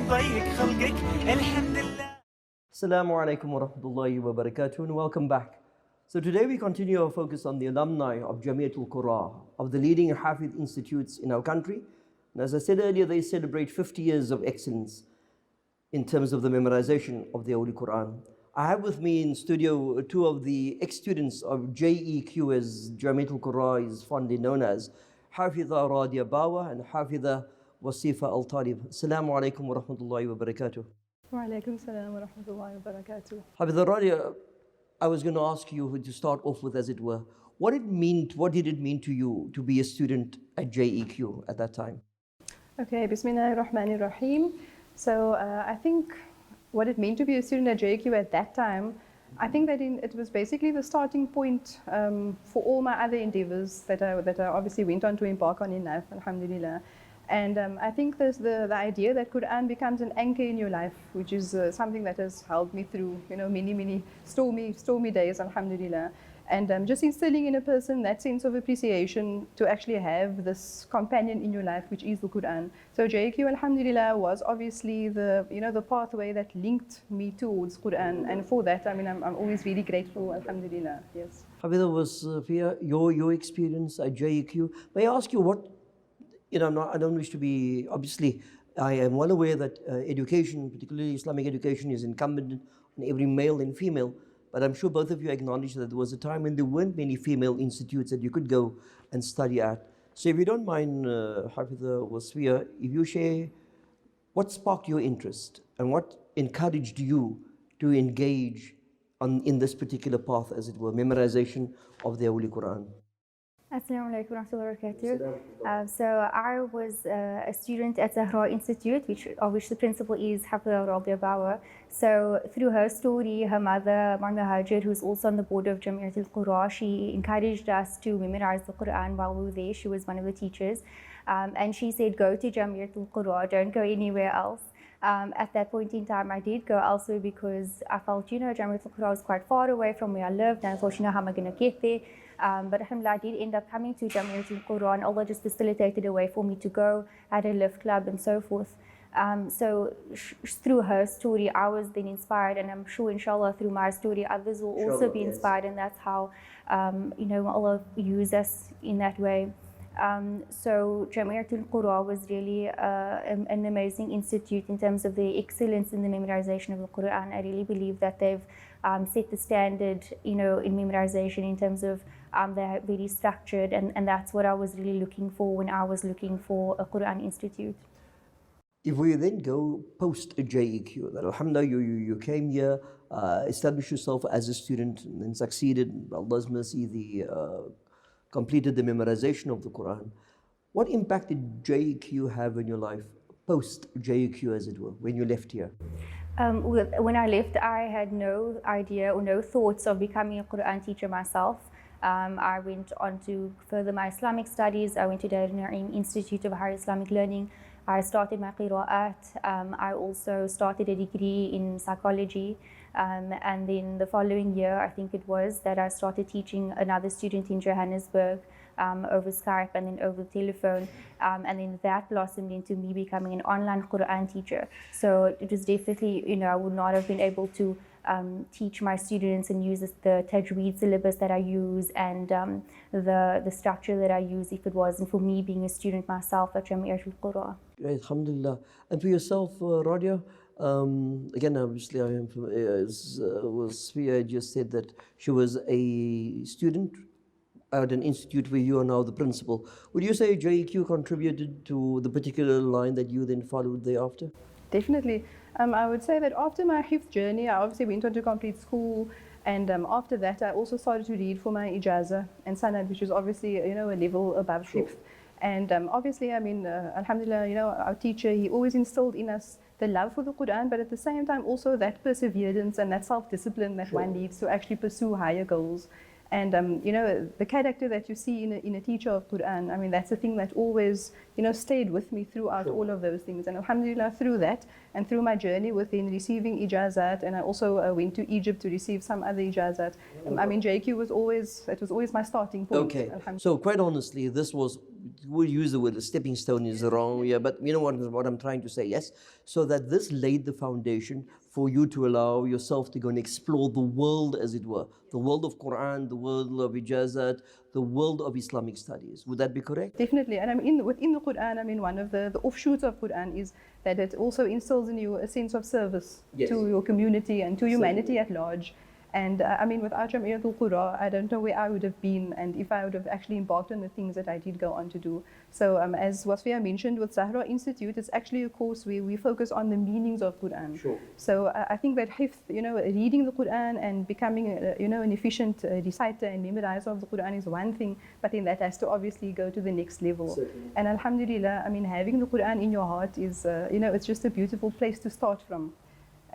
ضيق خلقك الحمد لله. Assalamu alaikum wa rahmatullahi wa barakatuh, and welcome back. So today we continue our focus on the alumni of Jamiatul Qura, of the leading Hafidh institutes in our country. And as I said earlier, they celebrate 50 years of excellence in terms of the memorization of the Holy Quran. I have with me in studio two of the ex-students of JEQ, as Jamiatul Qura is fondly known as, Hafidha Radia Bawa and Hafidha Wasifa Al-Talib. Assalamu alaikum wa rahmatullahi wa barakatuh. Wa alaikum salam wa rahmatullahi wa barakatuh. Hafidha Radia, I was going to ask you to start off with, as it were, what did it mean to you to be a student at JEQ at that time? Okay, Bismillahir Rahmanir Rahim. So I think what it meant to be a student at JEQ at that time, I think that it was basically the starting point for all my other endeavors that I obviously went on to embark on in life, alhamdulillah. And I think there's the idea that Quran becomes an anchor in your life, which is something that has helped me through, many stormy days, alhamdulillah. And just instilling in a person that sense of appreciation to actually have this companion in your life, which is the Quran. So JQ, alhamdulillah, was obviously the pathway that linked me towards Quran. And for that, I mean, I'm always really grateful, alhamdulillah, yes. Hafidha, was your experience at JEQ? May I ask you what, I don't wish to be, obviously, I am well aware that education, particularly Islamic education, is incumbent on every male and female. But I'm sure both of you acknowledge that there was a time when there weren't many female institutes that you could go and study at. So if you don't mind, Hafidha Wasfiya, if you share what sparked your interest and what encouraged you to engage in this particular path, as it were, memorization of the Holy Quran. Assalamu alaikum wa rahmatullahi wa barakatuh. So I was a student at Zahra Institute, of which the principal is Hafidha Radia Bawa. So through her story, her mother, Marna Hajar, who's also on the board of Jamiatul Qura, she encouraged us to memorize the Quran while we were there. She was one of the teachers. And she said, go to Jamiatul Qura, don't go anywhere else. At that point in time, I did go elsewhere because I felt, Jamiatul Qura was quite far away from where I lived, and I thought, how am I going to get there? But alhamdulillah, I did end up coming to Jamiatul Qura, and Allah just facilitated a way for me to go. I had a lift club and so forth. So through her story, I was then inspired, and I'm sure, inshallah, through my story, others will also be inspired, and that's how, Allah used us in that way. So Jamiatul Qura was really an amazing institute in terms of the excellence in the memorization of the Quran. I really believe that they've set the standard, in memorization in terms of they're very structured, and that's what I was really looking for when I was looking for a Quran institute. If we then go post JEQ, that alhamdulillah you came here, established yourself as a student, and then succeeded, Allah's mercy, completed the memorization of the Quran. What impact did JEQ have in your life post JEQ, as it were, when you left here? When I left, I had no idea or no thoughts of becoming a Quran teacher myself. I went on to further my Islamic studies. I went to the Naim Institute of Higher Islamic Learning. I started my qira'at. I also started a degree in psychology. And then the following year, I think it was, that I started teaching another student in Johannesburg over Skype and then over the telephone. And then that blossomed into me becoming an online Quran teacher. So it was definitely, I would not have been able to teach my students and use the tajweed syllabus that I use and the structure that I use if it wasn't for me being a student myself at Jamiatul Qura. Alhamdulillah. And for yourself, Radia, again, obviously, I am from, Wasfiya just said that she was a student at an institute where you are now the principal. Would you say JEQ contributed to the particular line that you then followed thereafter? Definitely. I would say that after my hifz journey, I obviously went on to complete school, and after that I also started to read for my ijazah and sanad, which is obviously a level above hifz. And obviously, I mean, alhamdulillah, our teacher, he always instilled in us the love for the Quran, but at the same time also that perseverance and that self-discipline that one needs to actually pursue higher goals. And the character that you see in a teacher of Quran, I mean, that's the thing that always, stayed with me throughout all of those things. And alhamdulillah, through that and through my journey within receiving ijazat, and I also went to Egypt to receive some other ijazat. I mean, JQ was always my starting point. Okay. So quite honestly, we'll use the word a stepping stone is wrong, yeah, but you know what I'm trying to say, yes? So that this laid the foundation for you to allow yourself to go and explore the world, as it were, the world of Quran, the world of ijazat, the world of Islamic studies. Would that be correct? Definitely. And I mean, within the Quran, I mean, one of the offshoots of Quran is that it also instills in you a sense of service to your community and to humanity at large. And I mean, without Jam'iyatul Qura, I don't know where I would have been and if I would have actually embarked on the things that I did go on to do. So as Wasfiya mentioned, with Zahra Institute, it's actually a course where we focus on the meanings of Quran. Sure. So I think that hifz, reading the Quran and becoming, an efficient reciter and memorizer of the Quran is one thing, but then that has to obviously go to the next level. Certainly. And alhamdulillah, I mean, having the Quran in your heart is, it's just a beautiful place to start from.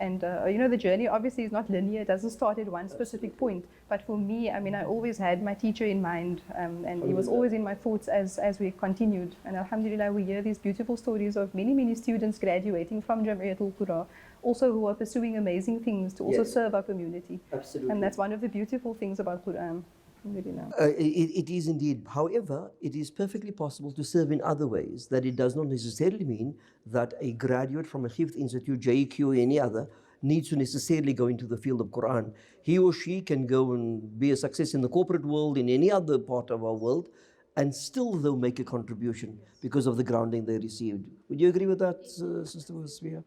And the journey obviously is not linear, it doesn't start at one specific point. But for me, I mean, I always had my teacher in mind, and he was always in my thoughts as we continued. And alhamdulillah, we hear these beautiful stories of many, many students graduating from Jam'iyatul Qura, also who are pursuing amazing things to also serve our community. Absolutely. And that's one of the beautiful things about Quran. It is indeed. However, it is perfectly possible to serve in other ways, that it does not necessarily mean that a graduate from a Hifz Institute, JEQ, or any other, needs to necessarily go into the field of Quran. He or she can go and be a success in the corporate world, in any other part of our world, and still they'll make a contribution because of the grounding they received. Would you agree with that, Sister Wasfiya?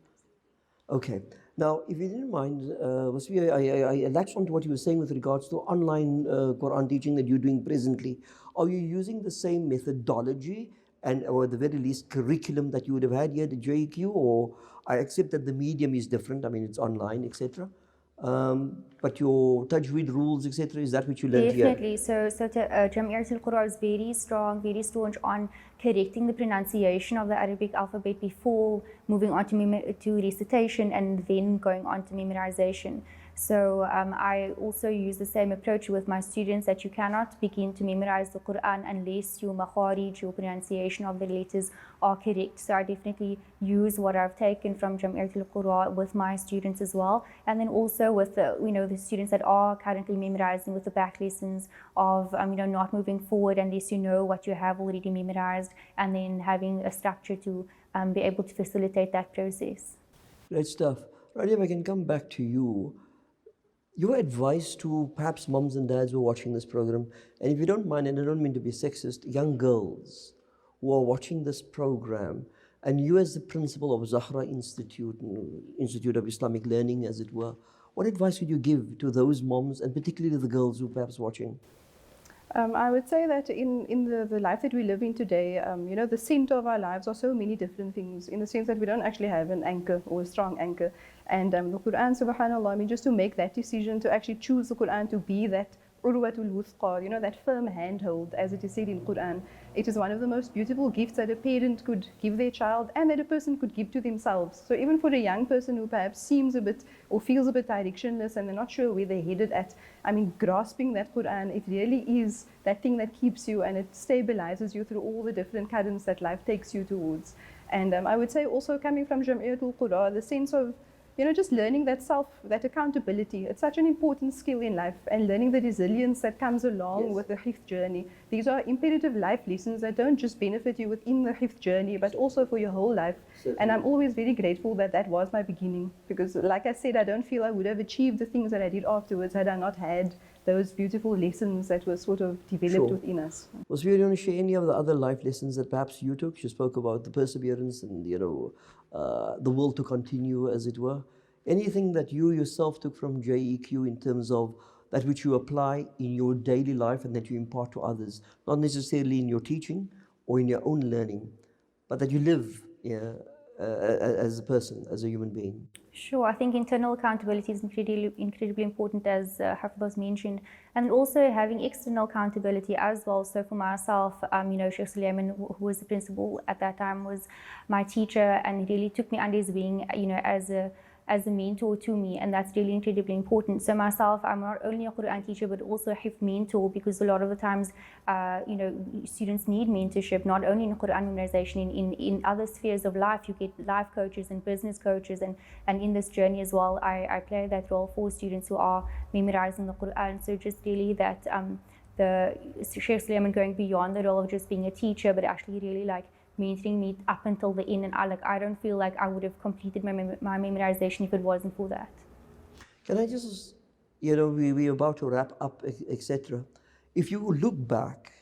Okay. Now, if you didn't mind, Wasfiya, I latched on to what you were saying with regards to online Quran teaching that you're doing presently. Are you using the same methodology or at the very least curriculum that you would have had here at JEQ? Or I accept that the medium is different, I mean it's online, etc. But your tajweed rules, etc., is that what you learned here? Definitely. So Jam'iyatul Qura is very strong, very staunch on correcting the pronunciation of the Arabic alphabet before moving on to recitation and then going on to memorization. So I also use the same approach with my students, that you cannot begin to memorize the Quran unless your makharij, your pronunciation of the letters are correct. So I definitely use what I've taken from Jam'iyatul Qura with my students as well. And then also with the students that are currently memorizing, with the back lessons of not moving forward unless you know what you have already memorized, and then having a structure to be able to facilitate that process. Great stuff. Radia, if I can come back to you. Your advice to perhaps moms and dads who are watching this program, and if you don't mind, and I don't mean to be sexist, young girls who are watching this program, and you as the principal of Zahra Institute, Institute of Islamic Learning as it were, what advice would you give to those moms and particularly the girls who are perhaps watching? I would say that in the life that we live in today, the center of our lives are so many different things, in the sense that we don't actually have an anchor or a strong anchor. And the Quran, subhanAllah, I mean, just to make that decision to actually choose the Quran to be that urwatul wuthqa, that firm handhold, as it is said in Quran. It is one of the most beautiful gifts that a parent could give their child and that a person could give to themselves. So even for a young person who perhaps seems a bit or feels a bit directionless and they're not sure where they're headed at, I mean, grasping that Quran, it really is that thing that keeps you and it stabilizes you through all the different currents that life takes you towards. And I would say also coming from Jam'iyatul Qura, the sense of just learning that accountability. It's such an important skill in life, and learning the resilience that comes along with the hifz journey. These are imperative life lessons that don't just benefit you within the hifz journey, but also for your whole life. Certainly. And I'm always very grateful that was my beginning, because like I said, I don't feel I would have achieved the things that I did afterwards had I not had those beautiful lessons that were sort of developed within us. Was you want to share any of the other life lessons that perhaps you took? You spoke about the perseverance and the will to continue, as it were. Anything that you yourself took from JEQ in terms of that which you apply in your daily life and that you impart to others, not necessarily in your teaching or in your own learning, but that you live as a person, as a human being? Sure, I think internal accountability is incredibly important, as Hafidh mentioned, and also having external accountability as well. So for myself, Sheikh Sulaiman, who was the principal at that time, was my teacher, and he really took me under his wing, as a as a mentor to me, and that's really incredibly important. So myself, I'm not only a Quran teacher, but also a hifz mentor, because a lot of the times, students need mentorship, not only in Quran memorization, in other spheres of life. You get life coaches and business coaches, and in this journey as well, I play that role for students who are memorizing the Quran. So just really that the Sheikh Sulaiman going beyond the role of just being a teacher, but actually really like mentoring me up until the end, and I don't feel like I would have completed my memorization if it wasn't for that. Can I just, we're about to wrap up, etc. If you look back,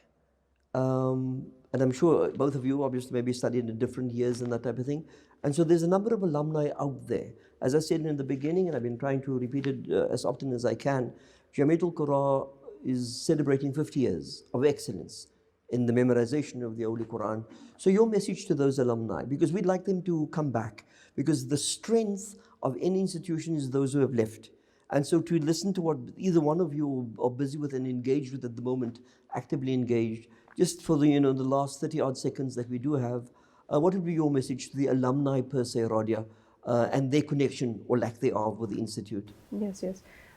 and I'm sure both of you obviously maybe studied in different years and that type of thing, and so there's a number of alumni out there. As I said in the beginning, and I've been trying to repeat it as often as I can, Jamiatul Qura is celebrating 50 years of excellence in the memorization of the Holy Quran. So your message to those alumni, because we'd like them to come back, because the strength of any institution is those who have left. And so to listen to what either one of you are busy with and engaged with at the moment, actively engaged, just for the the last 30 odd seconds that we do have, what would be your message to the alumni per se, Radia, and their connection or lack thereof with the institute? Yes.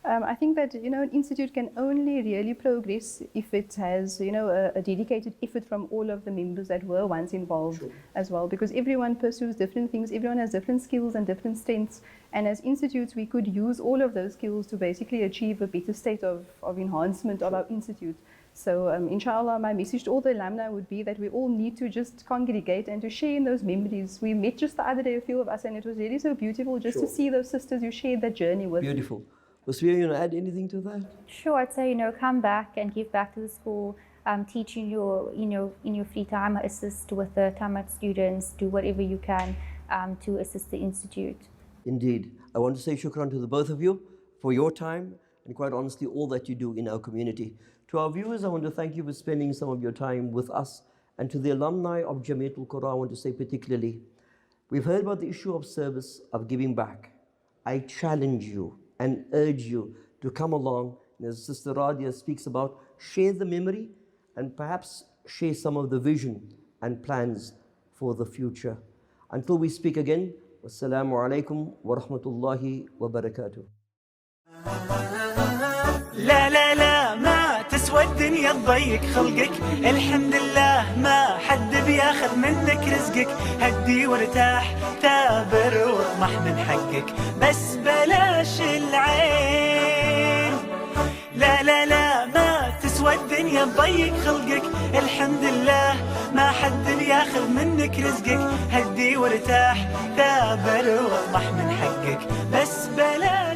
I think that an institute can only really progress if it has a dedicated effort from all of the members that were once involved. Sure. As well, because everyone pursues different things, everyone has different skills and different strengths, and as institutes we could use all of those skills to basically achieve a better state of enhancement of our institute. So inshallah, my message to all the alumni would be that we all need to just congregate and to share in those memories. We met just the other day, a few of us, and it was really so beautiful just to see those sisters you shared that journey with. Beautiful. Wasfia, you want to add anything to that? Sure, I'd say, come back and give back to the school, teach in your free time, assist with the Tamat students, do whatever you can to assist the institute. Indeed. I want to say shukran to the both of you for your time and quite honestly all that you do in our community. To our viewers, I want to thank you for spending some of your time with us, and to the alumni of Jamiatul Qura, I want to say particularly, we've heard about the issue of service, of giving back. I challenge you and urge you to come along, and as Sister Radia speaks about, share the memory and perhaps share some of the vision and plans for the future. Until we speak again, wassalamu alaikum wa rahmatullahi wa barakatuh. لا لا لا ما تسوى الدنيا تضيق خلقك، الحمد لله ما حد بياخذ منك رزقك، هدي وارتاح ثابر واطمح من حقك، بس بلاش العين. لا لا لا ما تسوى الدنيا تضيق خلقك، الحمد لله ما حد بياخذ منك رزقك، هدي وارتاح ثابر واطمح من حقك، بس بلاش